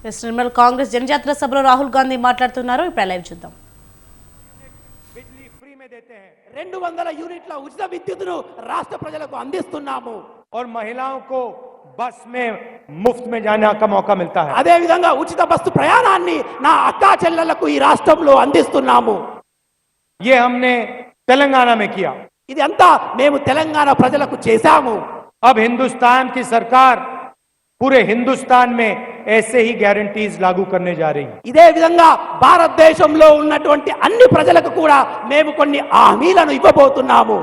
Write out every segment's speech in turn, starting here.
West Nirmal Congress జనజాతర సభలో రాహుల్ గాంధీ మాట్లాడుతున్నారు. ఇప్పుడు లైవ్ చూద్దాం. బిజ్లీ ఫ్రీ మే దేతే హై 200 యూనిట్ల ఉచిత విద్యుత్తును రాష్ట్ర ప్రజలకు అందిస్తున్నాము. और महिलाओं को बस में मुफ्त में जाने का मौका मिलता है. అదే విధంగా ఉచిత బస్సు ప్రయాణాన్ని నా అక్కా చెల్లెళ్లకు ఈ రాష్ట్రంలో అందిస్తున్నాము. ये हमने तेलंगाना में किया. ఇది అంతా మేము తెలంగాణ ప్రజలకు చేశాము. अब हिंदुस्तान की सरकार पूरे हिंदुस्तान में ऐसे ही गारंटीज लागू करने जा रही है. ఇదే విధంగా భారతదేశంలో ఉన్నటువంటి అన్ని ప్రజలకు కూడా మేము కొన్ని హామీలను ఇవ్వబోతున్నాము.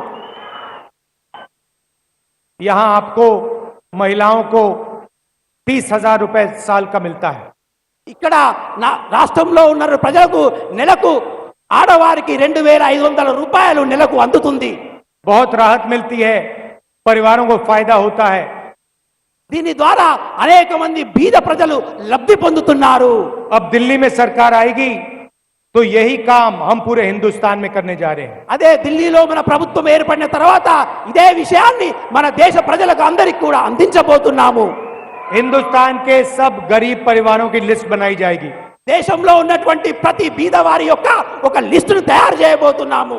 यहां आपको महिलाओं को 30,000 रुपए साल का मिलता है. ఇక్కడ నా రాష్ట్రంలో ఉన్న ప్రజలకు నెలకు ఆడవారికి 2,500 రూపాయలు నెలకు అందుతుంది. बहुत राहत मिलती है, परिवारों को फायदा होता है. దీని ద్వారా అనేక మంది బీద ప్రజలు లబ్ధి పొందుతున్నారు. अब दिल्ली में सरकार आएगी तो यही काम हम पूरे हिंदुस्तान में करने जा रहे हैं. అదే ఢిల్లీలో మన ప్రభుత్వం ఏర్పడిన తర్వాత ఇదే విషయాన్ని మన దేశ ప్రజలకు అందరికీ కూడా అందించబోతున్నాము. हिंदुस्तान के सब गरीब परिवारों की लिस्ट बनाई जाएगी. దేశంలో ఉన్నటువంటి ప్రతి బీద వారి యొక్క ఒక లిస్టును తయారు చేయబోతున్నాము.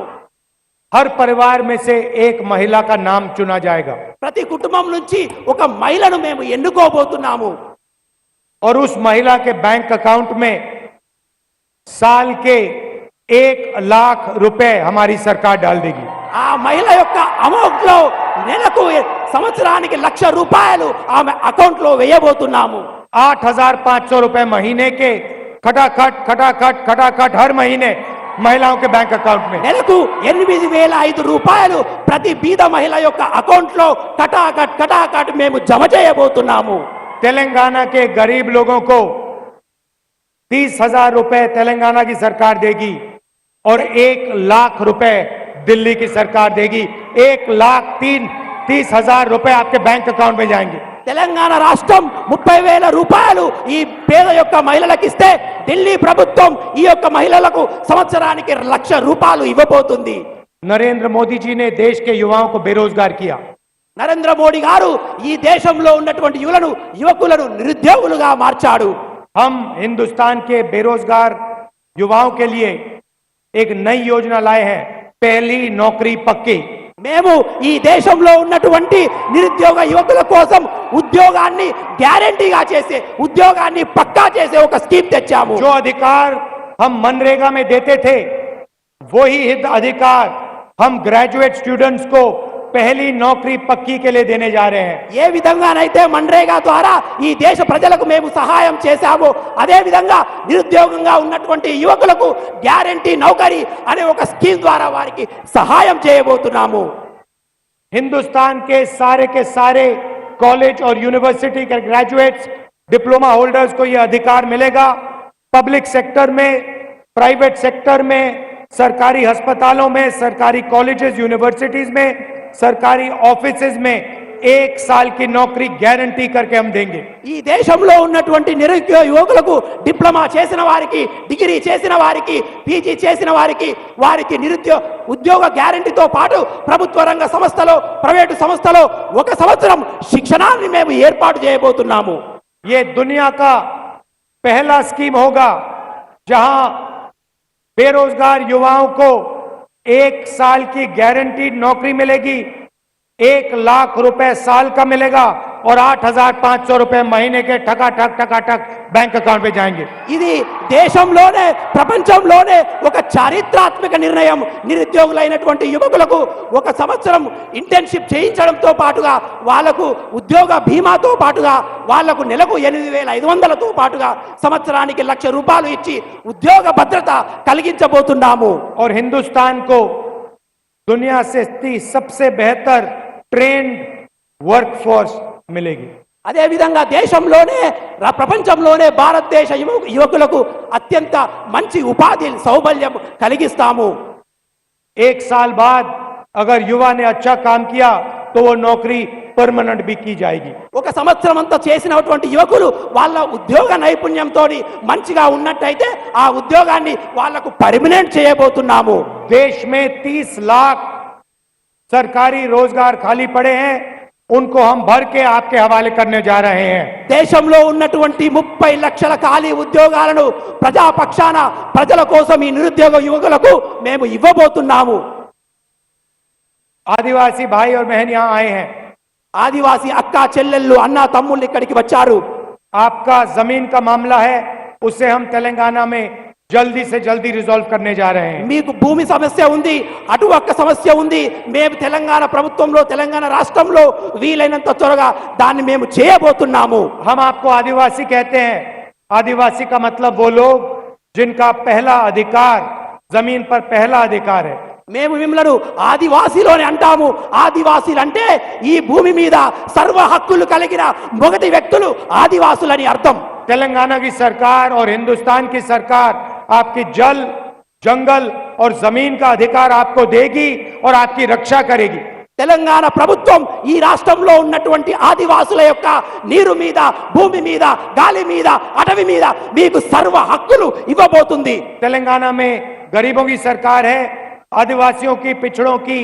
हर परिवार में से एक महिला का नाम चुना जाएगा. ప్రతి కుటుంబం నుంచి ఒక మహిళను మేము ఎన్నుకోబోతున్నాము. और उस महिला के बैंक अकाउंट में साल के 1 लाख रुपए हमारी सरकार डाल देगी. ఆ మహిళ యొక్క అమౌంట్ లో నెలకు సంవత్సరానికి 1,00,000 రూపాయలు ఆమె అకౌంట్ లో వేయబోతున్నాము. 8,500 रुपए महीने के खटाखट खटाखट खटाखट हर महीने महिलाओं के बैंक अकाउंट में. నెలకు 8,500 రూపాయలు ప్రతి బీద మహిళ యొక్క అకౌంట్ లో కటాకట్ కటాకట్ మేము జమ చేయబోతున్నాము. तेलंगाना के गरीब लोगों को 30,000 रुपए तेलंगाना की सरकार देगी और 1 लाख रुपए दिल्ली की सरकार देगी. 1,30,000 रुपए आपके बैंक अकाउंट में जाएंगे. తెలంగాణ రాష్ట్రం 30,000 రూపాయలు ఈ పేద యొక్క మహిళలకు ఇస్తే ఢిల్లీ ప్రభుత్వం ఈ యొక్క మహిళలకు సంవత్సరానికి 1,00,000 రూపాయలు ఇవ్వబోతుంది. नरेंद्र मोदी जी ने देश के युवाओं को बेरोजगार किया. నరేంద్ర మోడీ గారు ఈ దేశంలో ఉన్నటువంటి యువకులను నిరుద్యోగులుగా మార్చాడు. हम हिंदुस्तान के बेरोजगार युवाओं के लिए एक नई योजना लाए हैं, पहली नौकरी पक्की. మేము ఈ దేశంలో ఉన్నటువంటి నిరుద్యోగ యువకుల కోసం ఉద్యోగాన్ని గ్యారెంటీగా చేసే ఉద్యోగాన్ని పక్కా చేసే ఒక స్కీమ్ తెచ్చాము. जो अधिकार हम मनरेगा में देते थे वही अधिकार हम ग्रेजुएट स्टूडेंट्स को पहली नौकरी पक्की के लिए देने जा रहे हैं. ఏ విధంగానైతే మన్రేగా ద్వారా ఈ దేశ ప్రజలకు మేము సహాయం చేశామో అదే విధంగా నిరుద్యోగంగా ఉన్నటువంటి యువకులకు గ్యారెంటీ నౌకరీ అనే ఒక స్కీమ్ ద్వారా వారికి సహాయం చేయబోతున్నాము. हिंदुस्तान के सारे कॉलेज और यूनिवर्सिटी के ग्रेजुएट्स डिप्लोमा होल्डर्स को यह अधिकार मिलेगा. पब्लिक सेक्टर में, प्राइवेट सेक्टर में, सरकारी अस्पतालों में, सरकारी कॉलेजेस यूनिवर्सिटीज में, सरकारी ऑफिसेज में 1 साल की नौकरी गारंटी करके हम देंगे. ఈ దేశంలో ఉన్నటువంటి నిరుద్యోగ యువకులకు డిప్లొమా చేసిన వారికి, డిగ్రీ చేసిన వారికి, పీజీ చేసిన వారికి ఉద్యోగ గ్యారంటీతో పాటు ప్రభుత్వ రంగ సంస్థలో, ప్రైవేటు సంస్థలో 1 సంవత్సరం శిక్షణాన్ని మేము ఏర్పాటు చేయబోతున్నాము. ये दुनिया का पहला स्कीम होगा जहां बेरोजगार युवाओं को 1 साल की गारंटीड नौकरी मिलेगी, 1 लाख रुपए साल का मिलेगा और 8,500 रुपए महीने के ठकाठक ठकाठक बैंक अकाउंट में जाएंगे. ఇది దేశంలోనే ప్రపంచంలోనే ఒక చారిత్రాత్మక నిర్ణయం. నిరుద్యోగులైనటువంటి యువకులకు 1 సంవత్సరం ఇంటర్న్షిప్ చేయించడంతో పాటుగా వాళ్లకు ఉద్యోగ బీమాతో పాటుగా వాళ్లకు నెలకు 8,500తో పాటుగా సంవత్సరానికి 1,00,000 రూపాయలు ఇచ్చి ఉద్యోగ భద్రత కలిగించబోతున్నాము. और हिंदुस्तान को दुनिया से सबसे बेहतर ट्रेन्ड वर्कफोर्स मिलेगी. అదే విధంగా దేశంలోనే ప్రపంచంలోనే భారతదేశ యువకులకు అత్యంత మంచి ఉపాధి సౌబల్యం కలిగిస్తాము. 1 साल बाद अगर युवा ने अच्छा काम किया तो वो नौकरी परमानेंट भी की जाएगी. 1 సంవత్సరం అంతా చేసినటువంటి యువకులు వాళ్ళ ఉద్యోగ నైపుణ్యంతో మంచిగా ఉన్నట్టయితే ఆ ఉద్యోగాన్ని వాళ్ళకు పర్మనెంట్ చేయబోతున్నాము. देश में 30 लाख सरकारी रोजगार खाली पड़े हैं. उनको हम भर के आपके हवाले करने जा रहे हैं। దేశంలో ఉన్నటువంటి 30 లక్షల ఖాళీ ఉద్యోగాలను ప్రజాపక్షాన ప్రజల కోసం ఈ నిరుద్యోగ యువకులకు మేము ఇవ్వబోతున్నాము. आदिवासी भाई और बहन यहाँ आए हैं। ఆదివాసీ అక్క చెల్లెళ్ళు అన్న తమ్ముళ్ళు ఇక్కడికి వచ్చారు. आपका जमीन का मामला है, उसे हम तेलंगाना में जल्दी से जल्दी रिजॉल्व करने जा रहे हैं। మీకు భూమి సమస్య ఉంది, అటు ఒక్క సమస్య ఉంది. మేము తెలంగాణ ప్రభుత్వంలో తెలంగాణ రాష్ట్రంలో వీలైనంత త్వరగా దాన్ని మేము చేయబోతున్నాము. हम आपको आदिवासी कहते हैं। आदिवासी का मतलब वो लोग जिनका पहला अधिकार जमीन पर पहला अधिकार है। మేము మిమ్మల్ని ఆదివాసీలోనే అంటాము. ఆదివాసీలు అంటే ఈ భూమి మీద సర్వ హక్కులు కలిగిన మొదటి వ్యక్తులు ఆదివాసులని అర్థం. तेलंगाना की सरकार और हिंदुस्तान की सरकार आपकी जल, जंगल और जमीन का अधिकार आपको देगी और आपकी रक्षा करेगी। తెలంగాణ ప్రభుత్వం ఈ రాష్ట్రంలో ఉన్నటువంటి ఆదివాసుల యొక్క నీరు మీద, భూమి మీద, గాలి మీద, అటవీ మీద మీకు సర్వ హక్కులు ఇవ్వబోతుంది. तेलंगाना में गरीबों की सरकार है, आदिवासियों की, पिछड़ों की,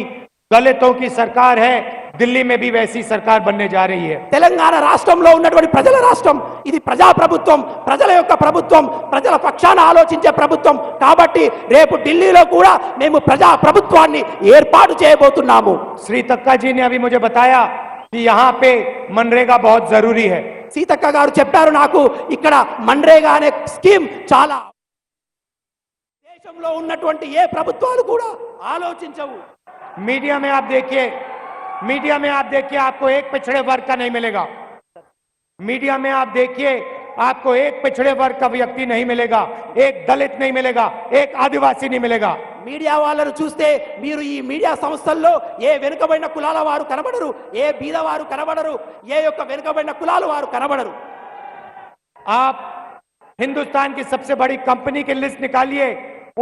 दलितों की सरकार है। दिल्ली में भी वैसी सरकार बनने जा रही है। తెలంగాణ రాష్ట్రంలో ఉన్నటువంటి ప్రజల రాష్ట్రం, ఇది ప్రజా ప్రభుత్వం, ప్రజల యొక్క ప్రభుత్వం, ప్రజల పక్షాన ఆలోచించే ప్రభుత్వం. కాబట్టి రేపు ఢిల్లీలో కూడా మేము ప్రజా ప్రభుత్వాన్ని ఏర్పాటు చేయబోతున్నాము. श्री तक्का जी ने अभी मुझे बताया कि यहाँ पे मनरेगा बहुत जरूरी है। సీతక్క గారు చెప్పారు నాకు, ఇక్కడ మన్రేగా అనే స్కీమ్ చాలా దేశంలో ఉన్నటువంటి ఏ ప్రభుత్వాలు కూడా ఆలోచించవు. मीडिया में आप देखिए, आपको एक पिछड़े वर्ग का नहीं मिलेगा। मीडिया में आप देखिए, आपको एक पिछड़े वर्ग का व्यक्ति नहीं मिलेगा, एक दलित नहीं मिलेगा, एक आदिवासी नहीं मिलेगा। మీడియా వాళ్ళను చూస్తే మీరు ఈ మీడియా సంస్థల్లో ఏ వెనుకబడిన కులాల వారు కనబడరు, ఏ బీదవారు కనబడరు, ఏ యొక్క వెనుకబడిన కులాల వారు కనబడరు. आप हिंदुस्तान की सबसे बड़ी कंपनी की लिस्ट निकालिए,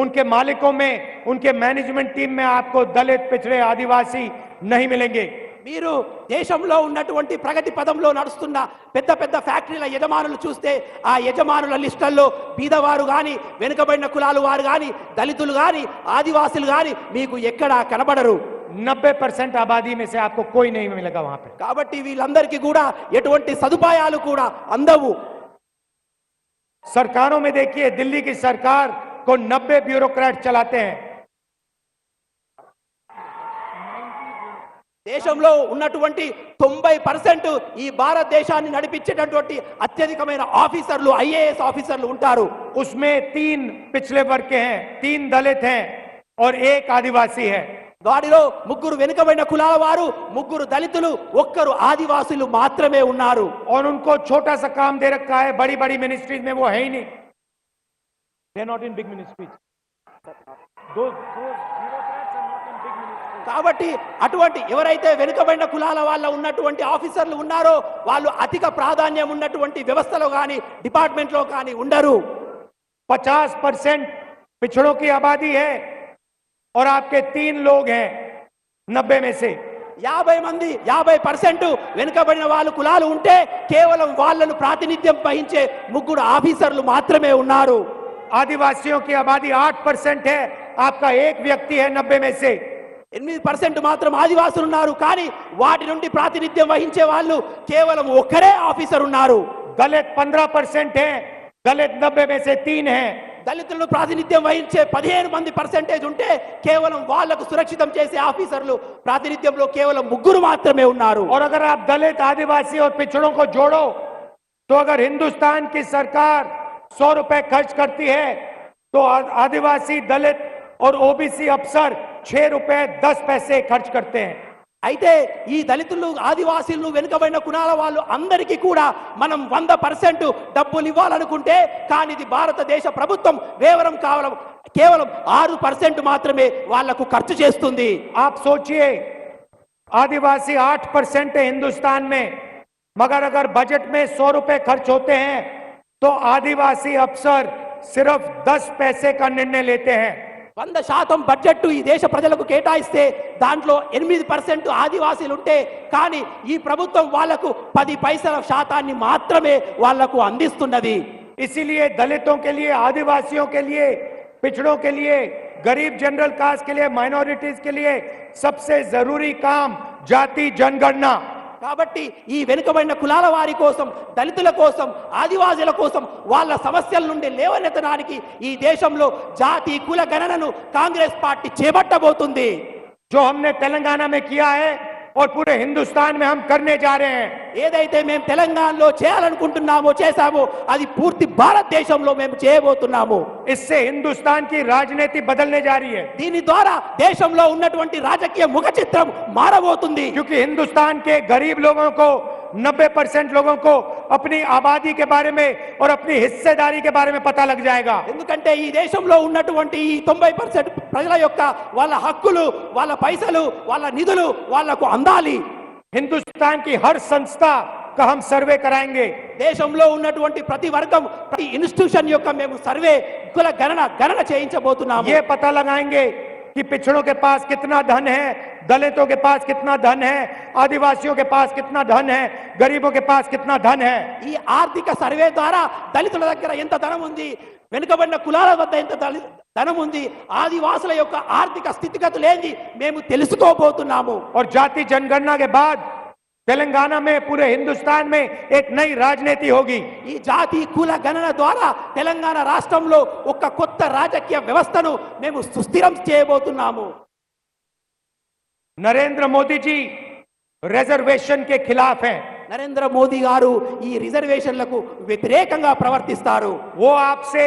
उनके मालिकों में, उनके मैनेजमेंट टीम में आपको दलित, पिछड़े, आदिवासी नहीं मिलेंगे। మీరు దేశంలో ఉన్నటువంటి ప్రగతి పదంలో నడుస్తున్న పెద్ద పెద్ద ఫ్యాక్టరీల యజమానులు చూస్తే ఆ యజమానుల లిస్టుల్లో బీదవారు గాని, వెనుకబడిన కులాలు వారు గాని, దళితులు గాని, ఆదివాసులు గాని మీకు ఎక్కడా కనబడరు. 90% आबादी में से आपको कोई नहीं मिलेगा वहां पे। కాబట్టి వీళ్ళందరికీ కూడా ఎటువంటి సదుపాయాలు కూడా అందవు. सरकारों में देखिए, दिल्ली की सरकार को 90 ब्यूरोक्रेट चलाते हैं। దేశంలో ఉన్నటువంటి 90% ఈ భారతదేశాన్ని నడిపించేటటువంటి అత్యధికమైన ఆఫీసర్లు, ఐఏఎస్ ఆఫీసర్లు ఉంటారు. उसमें 3 पिछले वर्ग के हैं, 3 दलित हैं और 1 आदिवासी है। వారిలో 3 వెనుకబడిన కులాల వారు, 3 దళితులు, 1 ఆదివాసులు మాత్రమే ఉన్నారు. और उनको छोटा सा काम दे रखा है, बड़ी बड़ी मिनिस्ट्रीज में वो है ही नहीं। They not in big ministries. కాబట్టి అటువంటి ఎవరైతే వెనుకబడిన కులాల వాళ్ళ ఉన్నటువంటి ఆఫీసర్లు ఉన్నారో వాళ్ళు అధిక ప్రాధాన్యం ఉన్నటువంటి వ్యవస్థలో కానీ, డిపార్ట్మెంట్లో కానీ ఉండరు. 50% पिछड़ों की आबादी है और आपके 3 लोग हैं 90 में से। 50% వెనుకబడిన వాళ్ళు కులాలు ఉంటే కేవలం వాళ్ళను ప్రాతినిధ్యం వహించే 3 ఆఫీసర్లు మాత్రమే ఉన్నారు. आदिवासियों की आबादी 8% है, आपका 1 व्यक्ति है 90 में से। 8% మాత్రం ఆదివాసులు ఉన్నారు, కానీ వాటి నుండి ప్రాతినిధ్యం వహించే వాళ్ళు కేవలం ఒక్కరే ఆఫీసర్ ఉన్నారు. दलित 15% है, दलित 90 में से 3 हैं। దళితులను ప్రాతినిధ్యం వహించే 15% ఉంటే కేవలం వాళ్లకు సురక్షితం చేసే ఆఫీసర్లు ప్రాతినిధ్యంలో కేవలం 3 మాత్రమే ఉన్నారు. और अगर आप दलित, आदिवासी और पिछड़ों को जोड़ो तो अगर हिंदुस्तान की सरकार 100 रुपए खर्च करती है तो आदिवासी, दलित और ओबीसी अफसर 6 रुपए 10 पैसे खर्च करते हैं। అయితే ఈ దళితులు, ఆదివాసీలు, వెనుకబడిన కులాల వాళ్ళు అందరికీ కూడా మనం 100% డబ్బులు ఇవ్వాలనుకుంటే, కానీ ఇది భారతదేశ ప్రభుత్వం కేవలం 6% మాత్రమే వాళ్లకు ఖర్చు చేస్తుంది. आप सोचिए, आदिवासी 8% है हिंदुस्तान में, मगर अगर बजट में 100 रुपए खर्च होते हैं तो आदिवासी अफसर सिर्फ 10 पैसे का निर्णय लेते हैं। 100% బడ్జెట్ ఈ దేశ ప్రజలకు కేటాయిస్తే దాంట్లో 8% ఆదివాసీలు ఉంటే, కానీ ఈ ప్రభుత్వం వాళ్లకు 10 పైసల శాతాన్ని మాత్రమే వాళ్లకు అందిస్తున్నది. इसीलिए दलितों के लिए, आदिवासियों के लिए, पिछड़ों के लिए, गरीब जनरल कास्ट के लिए, माइनॉरिटीज के लिए सबसे जरूरी काम जाति जनगणना, కాబట్టి ఈ వెనుకబడిన కులాల వారి కోసం, దళితుల కోసం, ఆదివాసీల కోసం వాళ్ళ సమస్యల నుండి లేవనెత్తడానికి ఈ దేశంలో జాతి కుల గణనను కాంగ్రెస్ పార్టీ చేపట్టబోతుంది. जो हमने तेलंगाना में किया है और पूरे हिंदुस्तान में हम करने जा रहे हैं। ఏదైతే మేము తెలంగాణలో చేయాలనుకుంటున్నామో చేశామో అది పూర్తి భారతదేశంలో మేము చేయబోతున్నాము. इससे हिंदुस्तान की राजनीति बदलने जा रही है, దీని ద్వారా దేశంలో ఉన్నటువంటి రాజకీయ ముఖ చిత్రం మారబోతుంది. क्योंकि हिंदुस्तान के गरीब लोगों को 90% लोगों को अपनी आबादी के बारे में और अपनी हिस्सेदारी के बारे में पता लग जाएगा। ఎందుకంటే ఈ దేశంలో ఉన్నటువంటి ఈ 90% ప్రజల యొక్క వాళ్ళ హక్కులు, వాళ్ళ పైసలు, వాళ్ళ నిధులు వాళ్లకు అందాలి. हिंदुस्तान की हर संस्था का हम सर्वे कराएंगे। దేశంలో ఉన్నటువంటి ప్రతి వర్గం, ప్రతి ఇన్స్టిట్యూషన్ యొక్క మేము సర్వే కుల గణన చేయించబోతున్నాము. ये पता लगाएंगे कि पिछड़ों के पास कितना धन है, दलितों के पास कितना धन है, आदिवासियों के पास कितना धन है, गरीबों के पास कितना धन है। ఈ ఆర్థిక సర్వే ద్వారా దళితుల దగ్గర ఎంత ధనం ఉంది, వెనుకబడిన కులాల వద్ద ఎంత ధనం ఉంది, ఆదివాసుల యొక్క ఆర్థిక స్థితిగతులు ఏంది మేము తెలుసుకోబోతున్నాము. और जाति जनगणना के बाद तेलंगाना में, पूरे हिंदुस्तान में एक नई राजनीति होगी। ఈ జాతి కుల గణన ద్వారా తెలంగాణ రాష్ట్రంలో ఒక కొత్త రాజకీయ వ్యవస్థను మేము సుస్థిరం చేయబోతున్నాము. नरेंद्र मोदी जी रिजर्वेशन के खिलाफ हैं। నరేంద్ర మోదీ గారు ఈ రిజర్వేషన్లకు వ్యతిరేకంగా ప్రవర్తిస్తారు. वो आपसे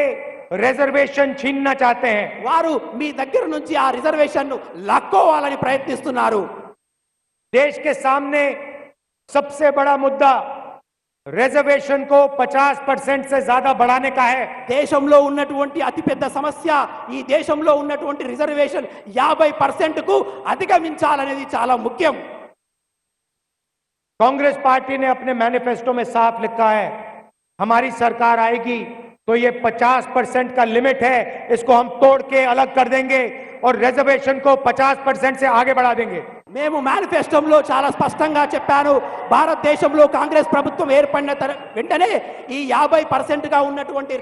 रिजर्वेशन छीनना चाहते हैं। వారు మీ దగ్గర నుంచి ఆ రిజర్వేషన్ను లాక్కోవాలని ప్రయత్నిస్తున్నారు. देश के सामने सबसे बड़ा मुद्दा रिजर्वेशन को 50% से ज्यादा बढ़ाने का है। దేశంలో ఉన్నటువంటి అతిపెద్ద సమస్య ఈ దేశంలో ఉన్నటువంటి రిజర్వేషన్ 50% కు అధిగమించాలనేది చాలా ముఖ్యం. कांग्रेस पार्टी ने अपने मैनिफेस्टो में साफ लिखा है, हमारी सरकार आएगी तो ये 50% का लिमिट है, इसको हम तोड़ के अलग कर देंगे और रिजर्वेशन को 50% से आगे बढ़ा देंगे। మేము మేనిఫెస్టోలో చాలా స్పష్టంగా చెప్పాను, భారతదేశంలో కాంగ్రెస్ ప్రభుత్వం ఏర్పడిన వెంటనే ఈ 50% గా ఉన్నటువంటి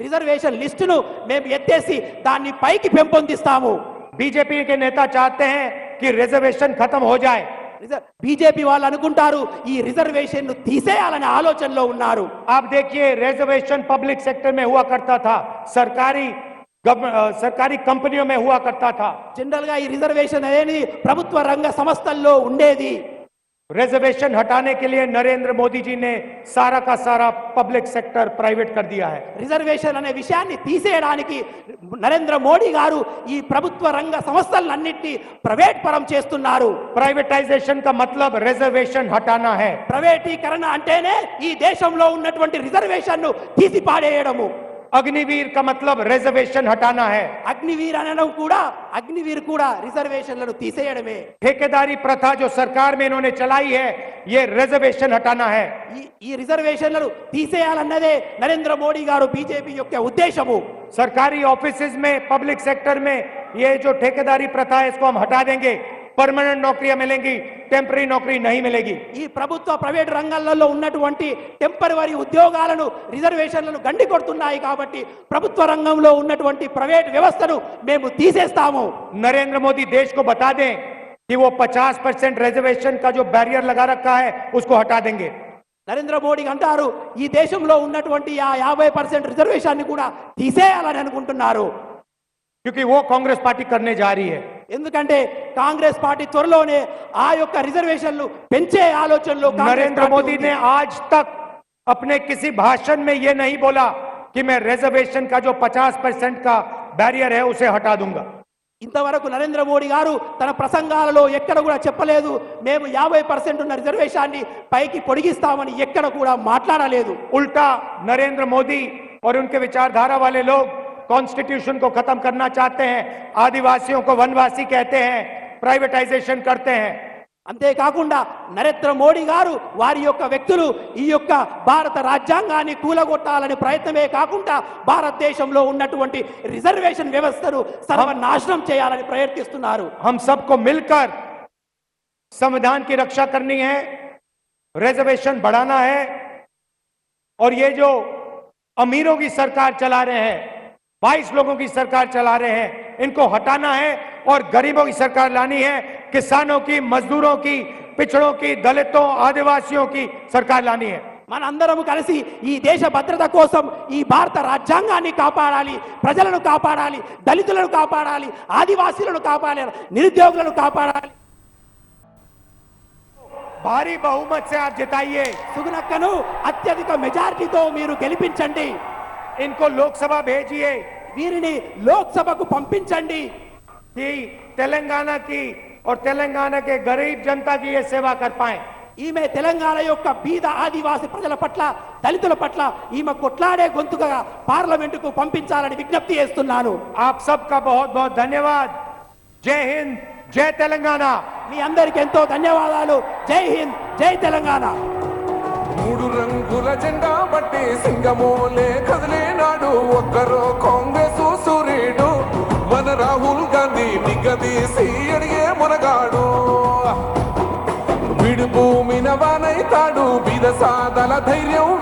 రిజర్వేషన్ లిస్టును మేము ఎత్తేసి దాన్ని పైకి పెంపొందిస్తాము. बीजेपी के नेता चाहते हैं कि रिजर्वेशन खत्म हो जाए। బీజేపీ వాళ్ళు అనుకుంటారు ఈ రిజర్వేషన్ ను తీసేయాలనే ఆలోచనలో ఉన్నారు. आप देखिए, रिजर्वेशन पब्लिक सेक्टर में हुआ करता था, सरकारी कंपनियों में हुआ करता था। జనరల్ గా ఈ రిజర్వేషన్ అనేది ప్రభుత్వ రంగ సంస్థల్లో ఉండేది. रिजर्वेशन हटाने के लिए नरेंद्र मोदी जी ने सारा का सारा पब्लिक सेक्टर प्राइवेट कर दिया है। రిజర్వేషన్ అనే విషయాన్ని తీసేయడానికి నరేంద్ర మోడీ గారు ఈ ప్రభుత్వ రంగ సంస్థలన్నింటినీ ప్రైవేట్ పరం చేస్తున్నారు. प्राइवेटाइजेशन का मतलब रिजर्वेशन हटाना है। ప్రైవేటీకరణ అంటేనే ఈ దేశంలో ఉన్నటువంటి రిజర్వేషన్ ను తీసి పాడేయడము. अग्निवीर का मतलब रिजर्वेशन हटाना है। అగ్నివీర్ కూడా రిజర్వేషన్లను తీసేయడమే. ठेकेदारी प्रथा जो सरकार में इन्होंने चलाई है, ये रिजर्वेशन हटाना है। ఈ రిజర్వేషన్లను తీసేయాలన్నదే నరేంద్ర మోడీ గారు బీజేపీ యొక్క ఉద్దేశము. सरकारी ऑफिसेज में, पब्लिक सेक्टर में ये जो ठेकेदारी प्रथा है, इसको हम हटा देंगे। परमानेंट नौकरियां मिलेंगी, टेम्पररी नौकरी नहीं मिलेगी। ఈ ప్రభుత్వ ప్రైవేట్ రంగాలలో ఉన్నటువంటి టెంపరరీ ఉద్యోగాలను రిజర్వేషన్లను గండి కొడుతున్నాయి కాబట్టి ప్రభుత్వ రంగంలో ఉన్నటువంటి ప్రైవేట్ వ్యవస్థను మేము తీసేస్తాము. नरेंद्र मोदी देश को बता दें कि वो 50% रिजर्वेशन का जो बैरियर लगा रखा है, उसको हटा देंगे। నరేంద్ర మోడీ అంటారు ఈ దేశంలో ఉన్నటువంటి ఆ 50% రిజర్వేషన్ ని కూడా తీసేయాలని అనుకుంటున్నారు. क्योंकि वो कांग्रेस पार्टी करने जा रही है। ఎందుకంటే కాంగ్రెస్ పార్టీ త్వరలోనే ఆ యొక్క రిజర్వేషన్లు పెంచే ఆలోచనలో नरेंद्र मोदी ने आज तक अपने किसी भाषण में ये नहीं बोला कि मैं रिजर्वेशन का जो 50% का बैरियर है उसे हटा दूंगा। ఇంతవరకు నరేంద్ర మోడీ గారు తన ప్రసంగాలలో ఎక్కడ కూడా చెప్పలేదు మేము 50% ఉన్న రిజర్వేషన్ని పైకి పొడిగిస్తామని ఎక్కడ కూడా మాట్లాడలేదు. उल्टा नरेंद्र मोदी और उनके विचारधारा वाले लोग कॉन्स्टिट्यूशन को खत्म करना चाहते हैं, आदिवासियों को वनवासी कहते हैं, प्राइवेटाइजेशन करते हैं। అంతేకాకుండా నరేంద్ర మోడీ గారు వారి యొక్క వ్యక్తులు ఈ యొక్క భారత రాజ్యాంగాన్ని కూలగొట్టాలని ప్రయత్నమే కాకుండా భారతదేశంలో ఉన్నటువంటి రిజర్వేషన్ వ్యవస్థను సర్వనాశనం చేయాలని ప్రయత్నిస్తున్నారు. हम सबको मिलकर संविधान की रक्षा करनी है, रिजर्वेशन बढ़ाना है और ये जो अमीरों की सरकार चला रहे हैं, 22 लोगों की सरकार चला रहे हैं, इनको हटाना है और गरीबों की सरकार लानी है। किसानों की, मजदूरों की, पिछड़ों की, दलितों, आदिवासियों की सरकार लानी है। మనందరం కలిసి ఈ దేశ భద్రత కోసం ఈ భారత రాజ్యాంగాన్ని కాపాడాలి, ప్రజలను కాపాడాలి, దళితులను కాపాడాలి, ఆదివాసీలను కాపాడాలి, నిరుద్యోగులను కాపాడాలి. भारी बहुमत से आप जिताइए, సుగుణక్కను అత్యధిక మెజారిటీతో మీరు గెలిపించండి. इनको लोकसभा भेजिए వీరిని లోక్సభకు పంపించండి. कि तेलंगाना की और तेलंगाना के गरीब जनता की ये सेवा कर पाए। ఈమె తెలంగాణ యొక్క బీద ఆదివాసి ప్రజల పట్ల, దళితుల పట్ల ఈమె కొట్లాడే గొంతుగా పార్లమెంటుకు పంపించాలని విజ్ఞప్తి చేస్తున్నాను. आप सबका बहुत बहुत धन्यवाद। जय हिंद, जय तेलंगाना। మీ అందరికి ఎంతో ధన్యవాదాలు. జై హింద్, జై తెలంగాణ. మూడు రంగుల జెండా బట్టి సింగమోలే కదిలే నాడు ఒక్కరో కాంగ్రెస్ సూర్యుడు మన రాహుల్ గాంధీ నిగదీసి అడిగే మునగాడు విడు భూమిన వానైతాడు బీద సాదల ధైర్యం